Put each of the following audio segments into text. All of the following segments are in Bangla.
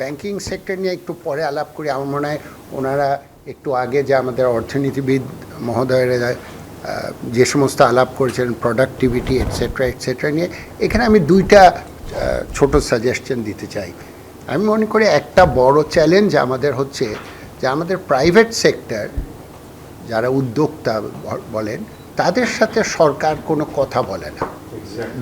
ব্যাংকিং সেক্টর নিয়ে একটু পরে আলাপ করি। আমার মনে হয় ওনারা একটু আগে যে আমাদের অর্থনীতিবিদ মহোদয়েরা যে সমস্ত আলাপ করেছেন প্রোডাক্টিভিটি এটসেট্রা নিয়ে, এখানে আমি দুইটা ছোট সাজেশন দিতে চাই। আমি মনে করি একটা বড় চ্যালেঞ্জ আমাদের হচ্ছে যে আমাদের প্রাইভেট সেক্টর যারা উদ্যোক্তা বলেন তাদের সাথে সরকার কোনো কথা বলে না।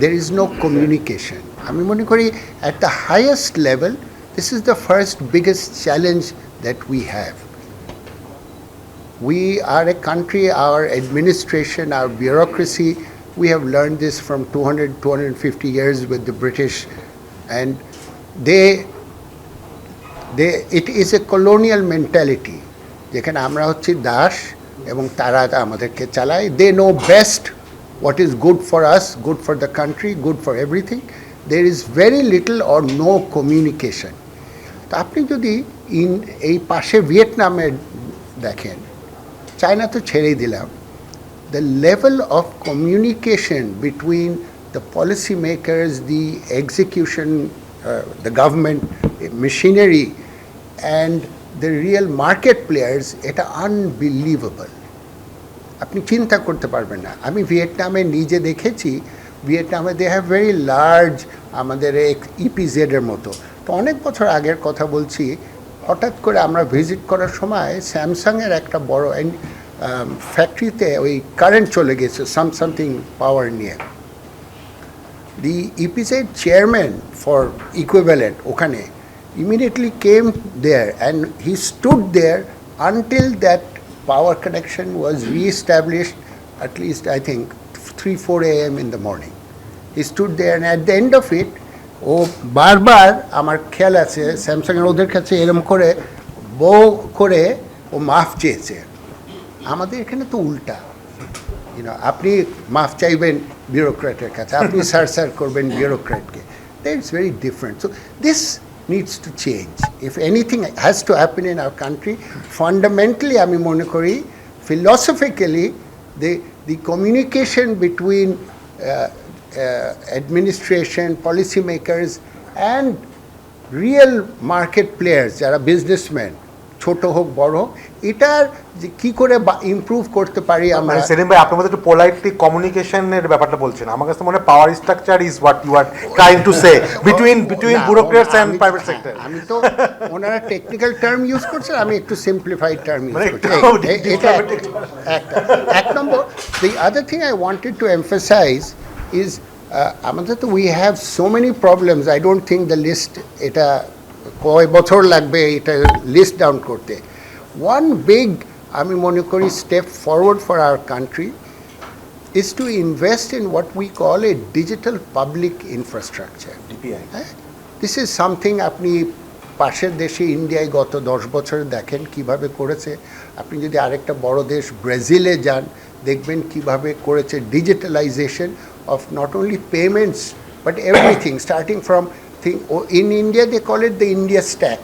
There is no communication. আমি মনে করি at the highest level this is the first biggest challenge that we have. We are a country, our administration, our bureaucracy, we have learned this from 250 years with the British, and it is a colonial mentality. যেখানে আমরা হচ্ছি দাস এবং তারা আমাদেরকে চালায়। They know best what is good for us, good for the country, good for everything. There is very little or no communication. তো আপনি যদি এই পাশে ভিয়েতনামে দেখেন, চায়না তো ছেড়েই দিলাম, the level of communication between the policy makers, the execution, the government machinery and the real market players, এটা unbelievable. আপনি চিন্তা করতে পারবেন না। আমি ভিয়েতনামে নিজে দেখেছি, ভিয়েতনামে দে হ্যাভ ভেরি লার্জ আমাদের ইপিজেডের মতো। তো অনেক বছর আগের কথা বলছি, হঠাৎ করে আমরা ভিজিট করার সময় স্যামসাংয়ের একটা বড় ফ্যাক্টরিতে ওই কারেন্ট চলে গেছে সামথিং পাওয়ার নিয়ে। দি ইপিজেড চেয়ারম্যান ফর ইকুইভ্যালেন্ট ওখানে immediately came there and he stood there until that power connection was re-established, at least I think 3-4 a.m. in the morning. He stood there and at the end of it, ও বারবার আমার খেয়াল আছে স্যামসাংয়ের ওদের কাছে এরম করে বউ করে ও মাফ চেয়েছে। আমাদের এখানে তো উল্টা, আপনি মাফ চাইবেন বিউরোক্র্যাটের কাছে, আপনি স্যার করবেন বিউরোক্র্যাটকে। That's very different. So this needs to change. If anything has to happen in our country, fundamentally আমি মনে করি philosophically the communication between administration, policymakers and real market players যারা বিজনেসম্যান, ছোট হোক বড় হোক, এটার যে কী করে ইমপ্রুভ করতে পারি আমরা। সেলিম ভাই, আপনার মধ্যে একটু পোলাইটলি কমিউনিকেশনের ব্যাপারটা বলছেন। আমার কাছে মনে হয় power structure is what you are trying to say between bureaucrats and private sector. আমি তো ওনারা টেকনিক্যাল টার্ম ইউজ করছেন, আমি একটু সিম্পলিফাইড টার্ম ইউজ করছি। এটা এক নম্বর। The other thing I wanted to emphasize is আমাদের তো we have so many problems, I don't think the list এটা কয় বছর লাগবে এটা লিস্ট ডাউন করতে। ওয়ান বিগ আমি মনে করি step forward for our country is to invest in what we call a digital public infrastructure. DPI. This is something আপনি পাশের দেশে ইন্ডিয়ায় গত 10 বছর দেখেন কিভাবে করেছে। আপনি যদি আরেকটা বড় দেশ ব্রাজিলে যান, দেখবেন কিভাবে করেছে digitalization of not only payments but everything, starting from in India they call it the India stack.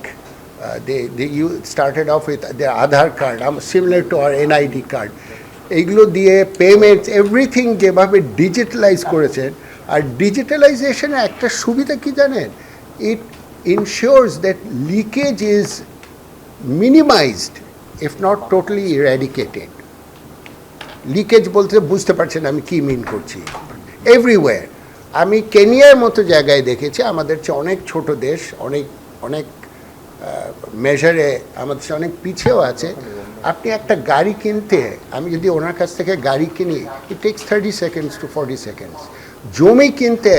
You started off with their Aadhaar card, similar to our NID card. এইগুলো দিয়ে পেমেন্টস এভরিথিং যেভাবে ডিজিটালাইজ করেছেন। আর ডিজিটালাইজেশনের একটা সুবিধা কি জানেন? It ensures that leakage is minimized, if not totally eradicated. Leakage বলতে বুঝতে পারছেন আমি কি মিন করছি। এভরিওয়্যার। আমি কেনিয়ার মতো জায়গায় দেখেছি, আমাদের চেয়ে অনেক ছোট দেশ, অনেক অনেক মেজারে আমাদের চেয়ে অনেক পিছিয়েও আছে। আপনি একটা গাড়ি কিনতে, আমি যদি ওনার কাছ থেকে গাড়ি কিনি, it takes 30 seconds to 40 seconds. জমি কিনতে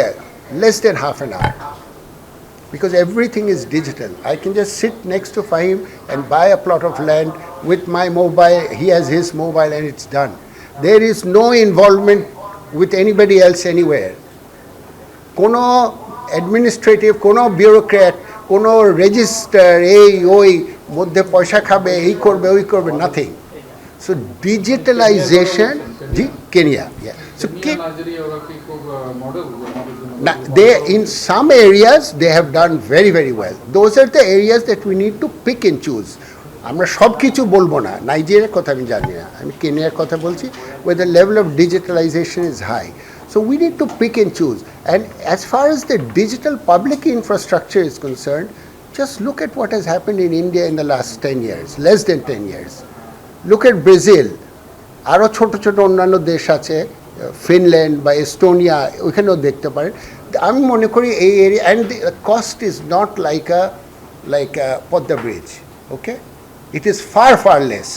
less than half an hour, because everything is digital. I can just sit next to Fahim and buy a plot of land with my mobile. He has his mobile and it's done. There is no involvement with anybody else anywhere. কোনো অ্যাডমিনিস্ট্রেটিভ, কোনো বিউরোক্র্যাট, কোনো রেজিস্টার, ওই মধ্যে পয়সা খাবে, এই করবে ওই করবে, nothing. So digitalization, G Kenya, so they in some areas they have done very very well. Those are the areas that we need to pick and choose. আমরা সব কিছু বলবো না। নাইজেরিয়ার কথা আমি জানি না, আমি কেনিয়ার কথা বলছি, where the level of digitalization is high. So we need to pick and choose. And as far as the digital public infrastructure is concerned, Just look at what has happened in India in the last 10 years, less than 10 years. Look at Brazil. আরও ছোট ছোট অন্যান্য দেশ আছে, ফিনল্যান্ড বা এস্টোনিয়া, ওইখানেও দেখতে পারেন। আমি মনে করি এই area, and the cost is not like a Padma bridge, okay, it is far less.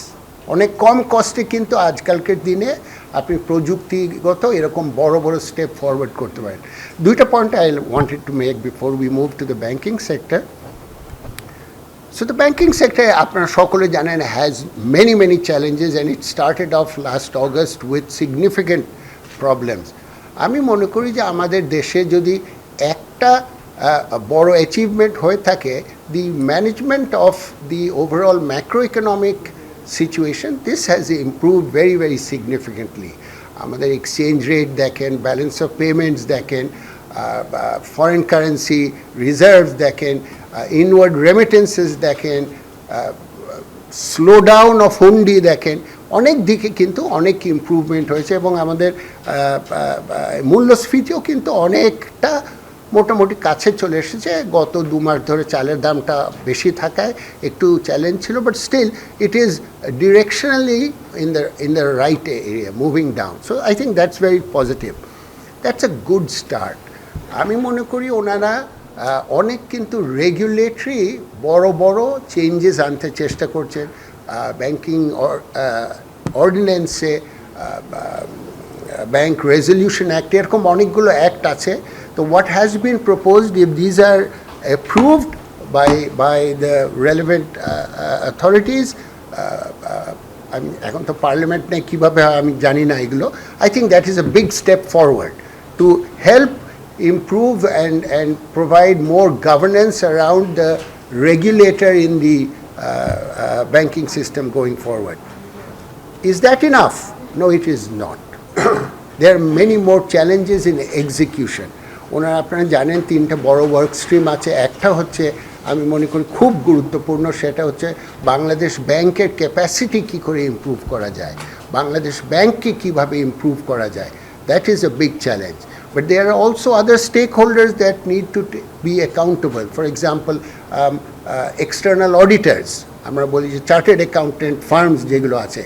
অনেক কম কস্টে কিন্তু আজকালকের দিনে আপনি প্রযুক্তিগত এরকম বড় বড় স্টেপ ফরওয়ার্ড করতে পারেন। দুইটা point I wanted to make before we move to the banking sector. So the banking sector, আপনারা সকলে জানেন, has many challenges, and it started off last August with significant problems. আমি মনে করি যে আমাদের দেশে যদি একটা বড় অ্যাচিভমেন্ট হয়ে থাকে, the management of the overall macroeconomic situation, this has improved very significantly. আমাদের এক্সচেঞ্জ রেট দেখেন, ব্যালেন্স অফ পেমেন্টস দেখেন, ফরেন কারেন্সি রিজার্ভ দেখেন, ইনওয়ার্ড রেমিটেন্সেস দেখেন, স্লো ডাউন অফ হুন্ডি দেখেন, অনেক দিকে কিন্তু অনেক ইমপ্রুভমেন্ট হয়েছে। এবং আমাদের মূল্যস্ফীতিও কিন্তু অনেকটা মোটামুটি কাছে চলে এসেছে। গত 2 মাস ধরে চালের দামটা বেশি থাকায় একটু চ্যালেঞ্জ ছিল, but still it is directionally in the right area, moving down. So I think that's very positive. That's a good start. আমি মনে করি ওনারা অনেক কিন্তু রেগুলেটরি বড় চেঞ্জেস আনতে চেষ্টা করছেন। ব্যাংকিং অর্ডিন্যান্সে, ব্যাংক রেজলিউশন অ্যাক্ট, এরকম অনেকগুলো অ্যাক্ট আছে। তো what has been proposed, if these are approved by the relevant authorities, আমি এখন তো পার্লামেন্ট নেই, কীভাবে আমি জানি না এগুলো, I think that is a big step forward to help improve and provide more governance around the regulator in the banking system going forward. Is that enough? No, it is not. There are many more challenges in execution. ওনারা আপনারা জানেন 3টা বড় ওয়ার্ক স্ট্রিম আছে। একটা হচ্ছে আমি মনে করি খুব গুরুত্বপূর্ণ, সেটা হচ্ছে বাংলাদেশ ব্যাংকের ক্যাপাসিটি কী করে ইমপ্রুভ করা যায়, বাংলাদেশ ব্যাংককে কীভাবে ইমপ্রুভ করা যায়। That is a big challenge. But there are also other stakeholders that need to be accountable. For example, external auditors, আমরা বলি যে চার্টার্ড অ্যাকাউন্টেন্ট ফার্মস যেগুলো আছে,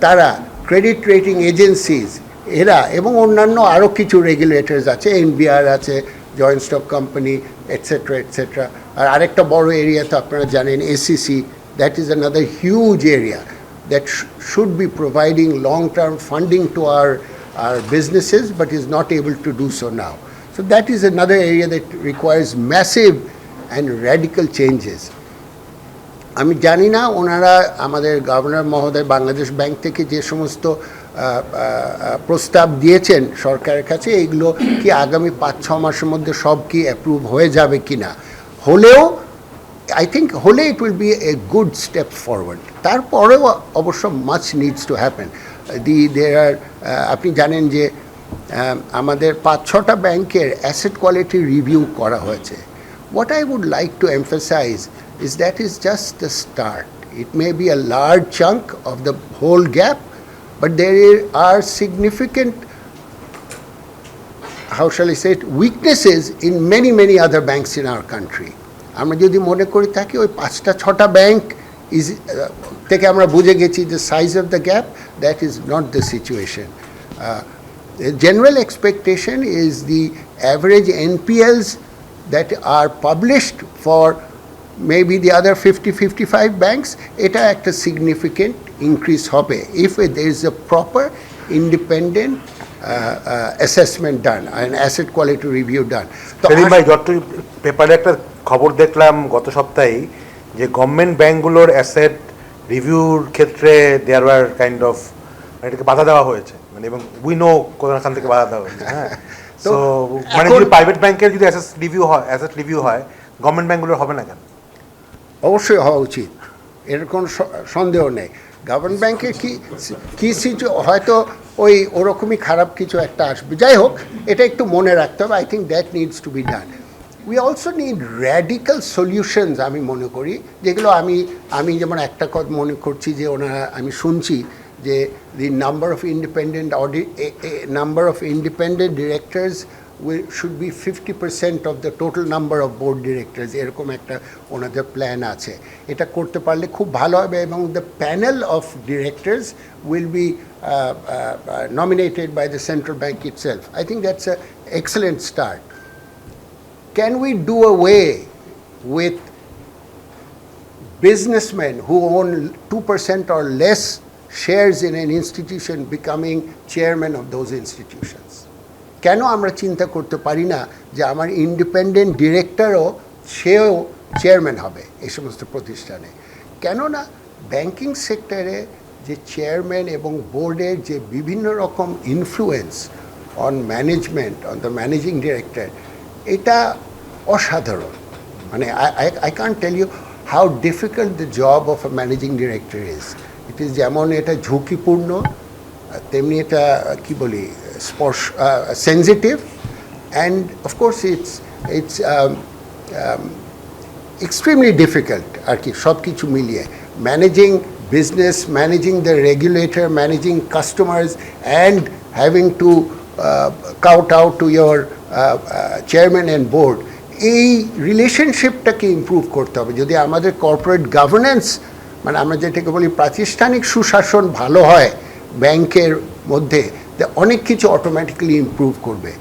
তারা, ক্রেডিট রেটিং এজেন্সিজ এরা, এবং অন্যান্য আরও কিছু রেগুলেটরস আছে, এনবিআর আছে, জয়েন্ট স্টক কোম্পানি, এটসেট্রা। আর আরেকটা বড় এরিয়া তো আপনারা জানেন, ACC, that is another huge area that should be providing long-term funding to our businesses, but is not able to do so now. So that is another area that requires massive and radical changes. আমি জানি না ওনারা, আমাদের গভর্নর মহোদয় বাংলাদেশ ব্যাংক থেকে যে সমস্ত প্রস্তাব দিয়েছেন সরকারের কাছে, এইগুলো কি আগামী 5-6 মাসের মধ্যে সব কি অ্যাপ্রুভ হয়ে যাবে কিনা। হলেও I think হলে it will be a good step forward. তারপরেও অবশ্য much needs to happen. There are, আপনি জানেন যে আমাদের 5-6টা ব্যাংকের অ্যাসেট কোয়ালিটি রিভিউ করা হয়েছে। What I would like to emphasize is that is just the start. It may be a large chunk of the whole gap, but there are significant, how shall I say it, weaknesses in many other banks in our country. আমরা যদি মনে করি থাকি ওই 5-6টা ব্যাংক থেকে আমরা বুঝে গেছি the size of the gap, that is not the situation. The general expectation is the average NPLs that are published for maybe the other 50-55 banks, এটা একটা significant increase হবে if there is a proper independent assessment done, an asset quality review done. Selim ভাই, যত পেপারে একটা খবর দেখলাম গত সপ্তাহে যে গভর্নমেন্ট ব্যাংকগুলোর অ্যাসেট রিভিউর ক্ষেত্রে দেয়ার ওয়ার কাইন্ড অফ, এটাকে বাধা দেওয়া হয়েছে, মানে, এবং উই নো কোথাখান থেকে বাধা দেওয়া হয়েছে। হ্যাঁ, তো মানে যদি প্রাইভেট ব্যাংকের যদি অ্যাসেট রিভিউ হয়, গভর্নমেন্ট ব্যাংকগুলোর হবে না কেন? অবশ্যই হওয়া উচিত, এর কোনো সন্দেহ নেই। গভর্নমেন্ট ব্যাংকের কি হয়তো ওরকমই খারাপ কিছু একটা আসবে, যাই হোক, এটা একটু মনে রাখতে হবে। I think that needs to be done. We also need radical solutions, আমি মনে করি, যেগুলো আমি যেমন একটা কথা মনে করছি যে আমি শুনছি যে the number of independent directors should be 50% of the total number of board directors, এরকম একটা ওনাদের প্ল্যান আছে। এটা করতে পারলে খুব ভালো হবে এবং the panel of directors will be nominated by the central bank itself. I think that's an excellent start. Can we do away with businessmen who own 2% or less shares in an institution becoming chairman of those institutions? কেন আমরা চিন্তা করতে পারি না যে আমার ইন্ডিপেন্ডেন্ট ডিরেক্টরও সেও চেয়ারম্যান হবে এই সমস্ত প্রতিষ্ঠানে? কেননা ব্যাংকিং সেক্টরে যে চেয়ারম্যান এবং বোর্ডের যে বিভিন্ন রকম influence on management, on the managing director, এটা অসাধারণ। মানে I can't tell you how difficult the job of a managing director is. It is যেমন এটা ঝুঁকিপূর্ণ, তেমনি এটা কি বলি sensitive, and of course it's extremely difficult আর কি সব কিছু মিলিয়ে managing business, managing the regulator, managing customers, and having to count out to your chairman and board. এই রিলেশনশিপটাকে ইমপ্রুভ করতে হবে। যদি আমাদের কর্পোরেট গভর্নেন্স, মানে আমরা যেটাকে বলি প্রাতিষ্ঠানিক সুশাসন ভালো হয় ব্যাংকের মধ্যে, অনেক কিছু অটোমেটিক্যালি ইমপ্রুভ করবে।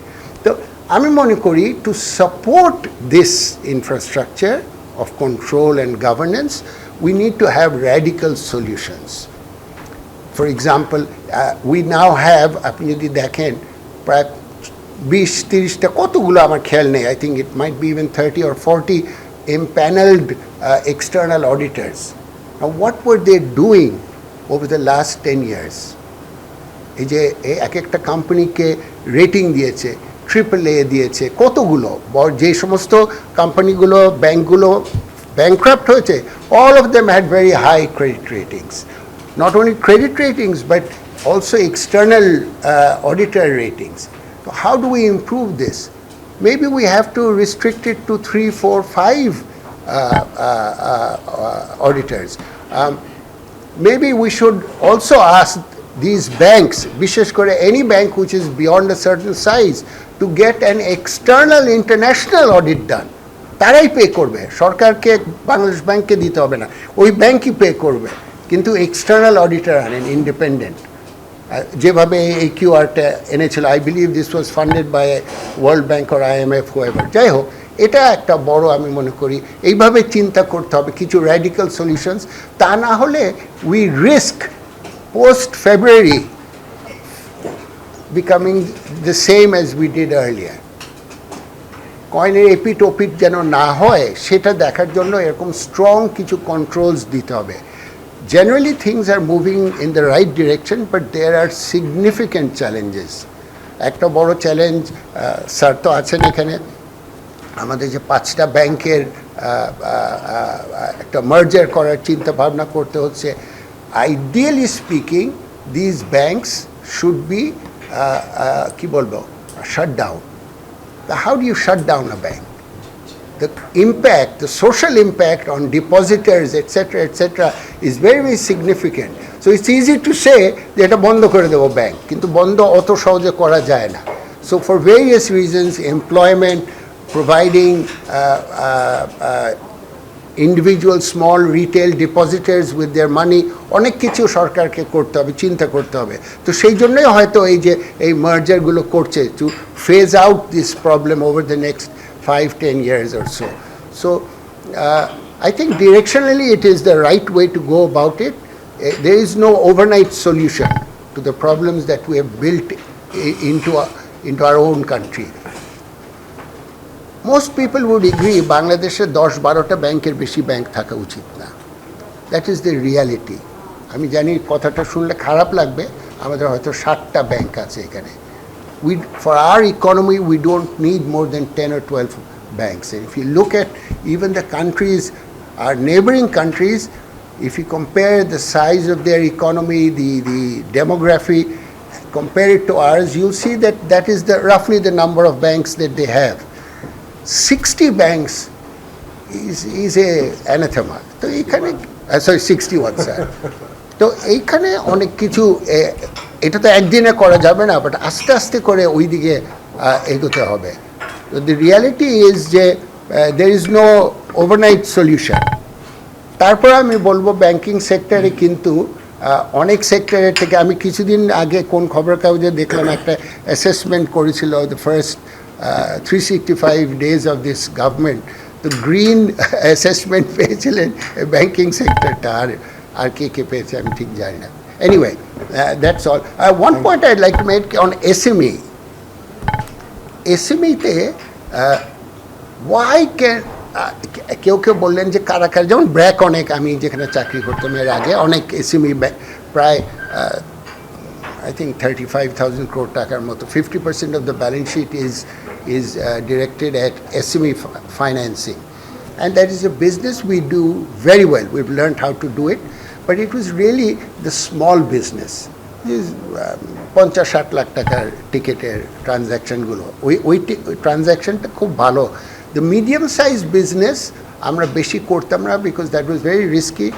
তো আমি মনে করি to support this infrastructure of control and governance we need to have radical solutions. For example, we now have, আপনি যদি দেখেন, প্রায় 20-30টা কতগুলো আমার খেয়াল নেই, I think it might be even 30 or 40 impaneled external auditors. Now what were they doing over the last 10 years? এই যে এক একটা কোম্পানিকে রেটিং দিয়েছে, AAA দিয়েছে, কতগুলো যে সমস্ত কোম্পানিগুলো ব্যাংকগুলো bankrupt হয়েছে, all of them had very high credit ratings. Not only credit ratings but also external auditor ratings. So how do we improve this? Maybe we have to restrict it to 3, 4, 5 auditors. Maybe we should also ask these banks, বিশেষ করে any bank which is beyond a certain size, to get an external international audit done. তারাই পে করবে, সরকারকে বাংলাদেশ ব্যাংককে দিতে হবে না, ওই ব্যাংকই পে করবে, কিন্তু এক্সটার্নাল অডিটর আনেন ইন্ডিপেন্ডেন্ট, যেভাবে এই কিউআরটা এনেছিল। I believe this was funded by World Bank or IMF, whoever. যাই হোক, এটা একটা বড়, আমি মনে করি এইভাবে চিন্তা করতে হবে কিছু র্যাডিক্যাল সলিউশনস। তা না হলে we risk post February becoming the same as we did earlier. কয়েনের এপিট ওপিট যেন না হয় সেটা দেখার জন্য এরকম স্ট্রং কিছু কন্ট্রোলস দিতে হবে। Generally things are moving in the right direction, but there are significant challenges. একটা বড় চ্যালেঞ্জ, স্যার তো আছেন এখানে, আমাদের যে 5টা ব্যাংকের একটা মার্জার করার চিন্তা ভাবনা করতে হচ্ছে। Ideally speaking this banks should be কি বলবো, shut down. How do you shut down a bank? The impact, the social impact on depositors, etc., is very, very significant. So it's easy to say that এটা বন্ধ করে দেব ব্যাংক, কিন্তু বন্ধ অত সহজে করা যায় না। So for various reasons, employment, providing individual small retail depositors with their money, অনেক কিছু সরকারকে করতে হবে, চিন্তা করতে হবে। তো সেই জন্যই হয়তো এই যে এই মার্জারগুলো করছে, to phase out this problem over the next 5-10 years or so. So I think directionally it is the right way to go about it. There is no overnight solution to the problems that we have built into our own country. Most people would agree বাংলাদেশে 10-12টা ব্যাংকের বেশি ব্যাংক থাকা উচিত না। That is the reality. আমি জানি কথাটা শুনলে খারাপ লাগবে, আমাদের হয়তো 60টা ব্যাংক আছে এখানে। For our economy we don't need more than 10 or 12 banks. And if you look at even the countries, our neighboring countries, if you compare the size of their economy, the demography, compare it to ours, you'll see that that is roughly the number of banks that they have. 60 banks is a anathema. তো এইখানে 61 স্যার। তো এইখানে অনেক কিছু, এটা তো একদিনে করা যাবে না, বাট আস্তে আস্তে করে ওই দিকে এগোতে হবে। তো দি রিয়ালিটি ইজ যে there is no overnight solution. তারপর আমি বলবো ব্যাংকিং সেক্টরে কিন্তু অনেক সেক্টরের থেকে, আমি কিছুদিন আগে কোন খবরের কাগজে দেখলাম একটা অ্যাসেসমেন্ট করেছিল the first 365 days of this government, তো গ্রিন অ্যাসেসমেন্ট পেয়েছিলেন ব্যাংকিং সেক্টরটা, আর কে পেয়েছে আমি ঠিক জানি না। Anyway, that's all. One point I'd like to make on SME. এসএমইতে ওয়াই ক্যান, কেউ বললেন যে কারা কারা, যেমন ব্র্যাক, অনেক, আমি যেখানে চাকরি করতাম এর আগে অনেক এসএমই প্রায় আই থিঙ্ক 35,000 crore টাকার মতো, 50% of the balance sheet is directed at SME financing, and that is a business we do very well. We've learned how to do it, but it was really the small business. This 50-60 lakh টাকার টিকেটের ট্রানজ্যাকশনগুলো, ওই ট্রানজ্যাকশনটা খুব ভালো। দ্য মিডিয়াম সাইজ বিজনেস আমরা বেশি করতাম না, because that was very risky.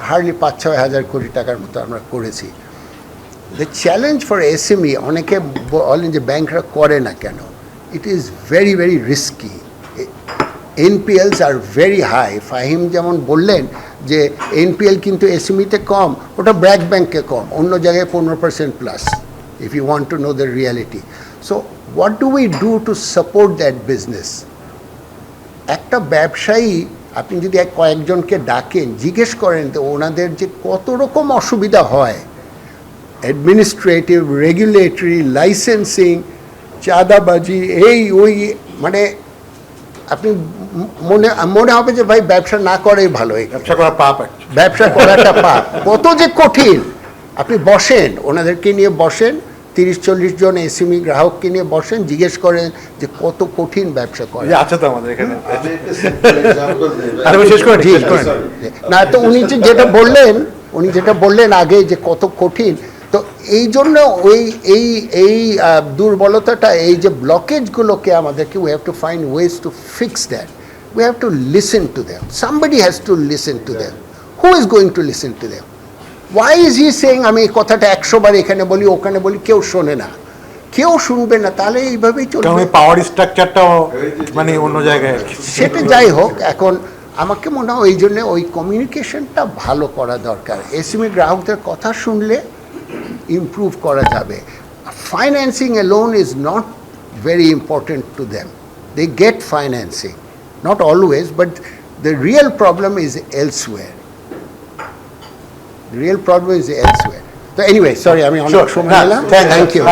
Hardly 5-6 হাজার কোটি টাকার মতো আমরা করেছি। দ্য চ্যালেঞ্জ ফর এসএমই, অনেকে বলেন যে ব্যাংকরা করে না কেন, it is very very risky. NPLs are very high. Fahim যেমন বললেন যে এনপিএল কিন্তু এসএমইতে কম, ওটা ব্র্যাক ব্যাংকে কম, অন্য জায়গায় 15% plus, if you want to know the reality. So what do we do to support that business? একটা ব্যবসায়ী, আপনি যদি কয়েকজনকে ডাকেন, জিজ্ঞেস করেন তো ওনাদের যে কত রকম অসুবিধা হয়, অ্যাডমিনিস্ট্রেটিভ, রেগুলেটরি, লাইসেন্সিং, চাঁদাবাজি, এই ওই, মানে আপনি মনে হবে যে ভাই ব্যবসা না করাই ভালো। ব্যবসা করা পাপ, ব্যবসা করাটা পাপ, কত যে কঠিন। আপনি বসেন, ওনাদেরকে নিয়ে বসেন, 30-40 জন এসএমই গ্রাহককে নিয়ে বসেন, জিজ্ঞেস করেন যে কত কঠিন ব্যবসা করে। আছে তো আমাদের এখানে। না তো উনি যেটা বললেন আগে যে কত কঠিন, তো এই জন্য এই দুর্বলতাটা, এই যে ব্লকেজগুলোকে আমাদেরকে, we have to find ways to fix that. We have to listen to them, somebody has to listen to them. Who is going to listen to them? Why is he saying আমি এই কথাটা 100 বার এখানে বলি, ওখানে বলি, কেউ শোনে না, কেউ শুনবে না, তাহলে এইভাবেই চলবে। পাওয়ার স্ট্রাকচারটাও মানে অন্য জায়গায়। সেটা যাই হোক, এখন আমাকে মনে হয় ওই জন্য ওই কমিউনিকেশনটা ভালো করা দরকার। এসএমই গ্রাহকদের কথা শুনলে ইমপ্রুভ করা যাবে। Financing alone is not very important to them. They get financing, not always, but the real problem is elsewhere. The real problem is elsewhere. So anyway, sorry, আমি অনেক সময় নিলাম। Thank you.